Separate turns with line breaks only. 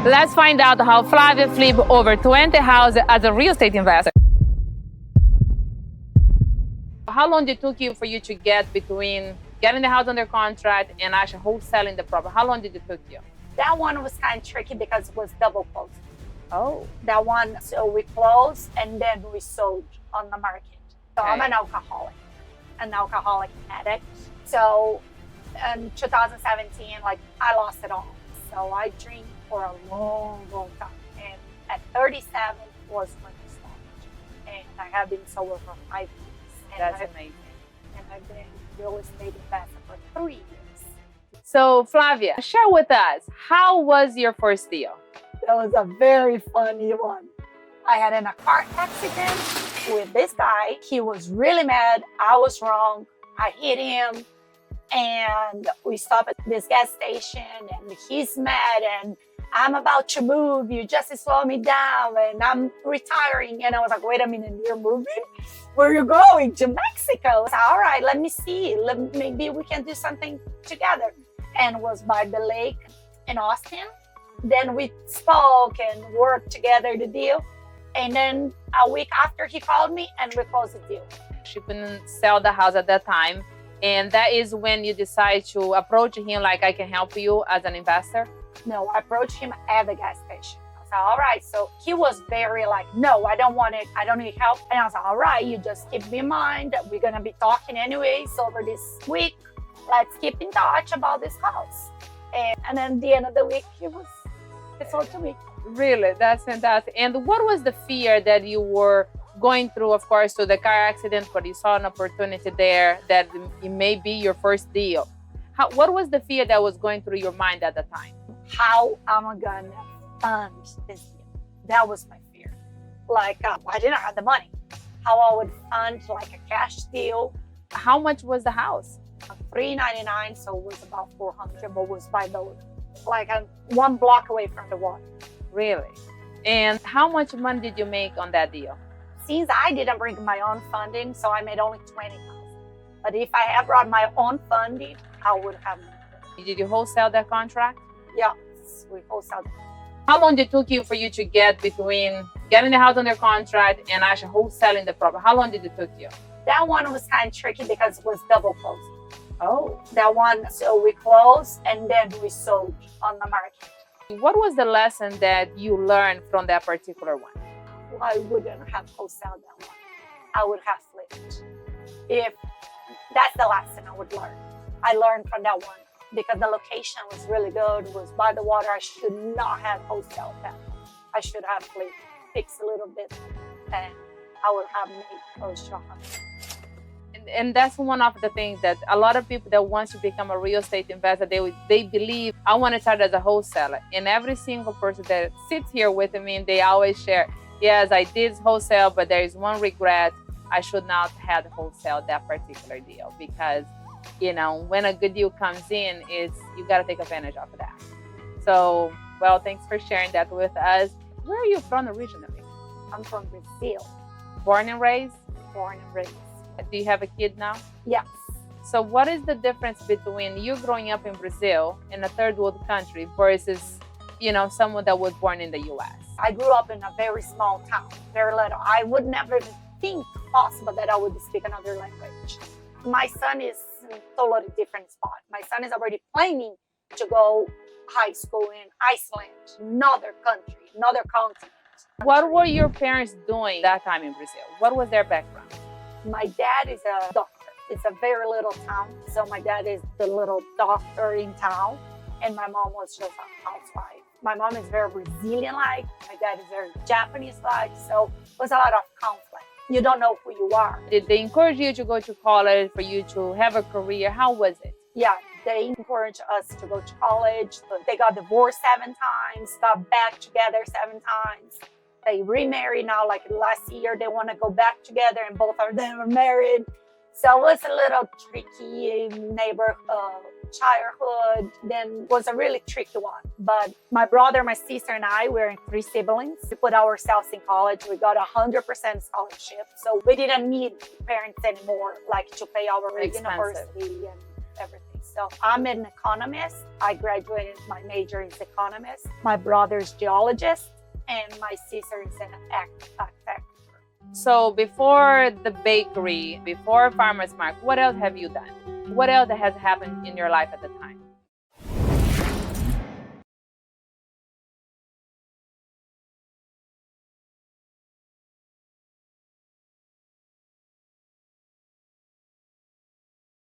Let's find out how Flavia flipped over 20 houses as a real estate investor. How long did it took you for you to get between getting the house under contract and actually wholesaling the property? How long did it took you?
That one was kind of tricky because it was double closing.
Oh.
That one, so we closed and then we sold on the market. So
Okay.
I'm an alcoholic addict. So in 2017, I lost it all. So I drink for a long, long time. And at 37 was when I stopped. And I have been sober for 5 years. And
That's amazing.
And I've been a real estate investor for 3 years.
So Flavia, share with us, how was your first deal?
That was a very funny one. I had a car accident with this guy. He was really mad. I was wrong. I hit him. And we stopped at this gas station and he's mad and I'm about to move. You just slow me down and I'm retiring. And I was like, wait a minute, you're moving? Where are you going? To Mexico. I was like, all right, let me see. Maybe we can do something together. And it was by the lake in Austin. Then we spoke and worked together the deal. And then a week after he called me and we closed the deal.
She couldn't sell the house at that time. And that is when you decide to approach him like, I can help you as an investor?
No, I approached him at the gas station. I was like, all right. So he was very no, I don't want it. I don't need help. And I was like, all right, you just keep me in mind. We're going to be talking anyways over this week. Let's keep in touch about this house. And then at the end of the week, it sold to me.
Really? That's fantastic. And what was the fear that you were going through, of course, to the car accident, but you saw an opportunity there that it may be your first deal? What was the fear that was going through your mind at the time?
How am I gonna fund this deal? That was my fear. I didn't have the money. How I would fund a cash deal.
How much was the house?
$399, so it was about $400, but was by the one block away from the water.
Really? And how much money did you make on that deal?
Since I didn't bring my own funding, so I made only $20,000. But if I had brought my own funding, I would have made it.
Did you wholesale that contract?
Yes, we wholesaled it.
How long did it took you for you to get between getting the house under contract and actually wholesaling the property? How long did it took you?
That one was kind of tricky because it was double closing.
Oh.
That one, so we closed and then we sold on the market.
What was the lesson that you learned from that particular one?
I wouldn't have wholesaled that one. I would have flipped. If that's the lesson I would learn. I learned from that one because the location was really good. It was by the water. I should not have wholesaled that. I should have fixed a little bit and I would have made close to 100.
And that's one of the things that a lot of people that want to become a real estate investor, they believe, I want to start as a wholesaler. And every single person that sits here with me, and they always share, yes, I did wholesale, but there is one regret. I should not have wholesale that particular deal because, when a good deal comes in, you got to take advantage of that. So, well, thanks for sharing that with us. Where are you from originally?
I'm from Brazil.
Born and raised?
Born and raised.
Do you have a kid now?
Yes.
So what is the difference between you growing up in Brazil, in a third world country, versus, someone that was born in the U.S.?
I grew up in a very small town, very little. I would never even think possible that I would speak another language. My son is in a totally different spot. My son is already planning to go high school in Iceland, another country, another continent.
What were your parents doing that time in Brazil? What was their background?
My dad is a doctor. It's a very little town. So my dad is the little doctor in town. And my mom was just a housewife. My mom is very Brazilian-like. My dad is very Japanese-like. So it was a lot of conflict. You don't know who you are.
Did they encourage you to go to college, for you to have a career? How was it?
Yeah, they encouraged us to go to college. They got divorced 7 times, got back together 7 times. They remarried now, last year, they want to go back together and both of them are married. So it was a little tricky childhood. Then was a really tricky one. But my brother, my sister, and I, we're 3 siblings. We put ourselves in college. We got 100% scholarship. So we didn't need parents anymore, to pay our university and everything. myself. I'm an economist. I graduated, my major is economist. My brother's geologist, and my sister is an architect.
So before the bakery, before Farmer's Market, what else have you done? What else has happened in your life at the time?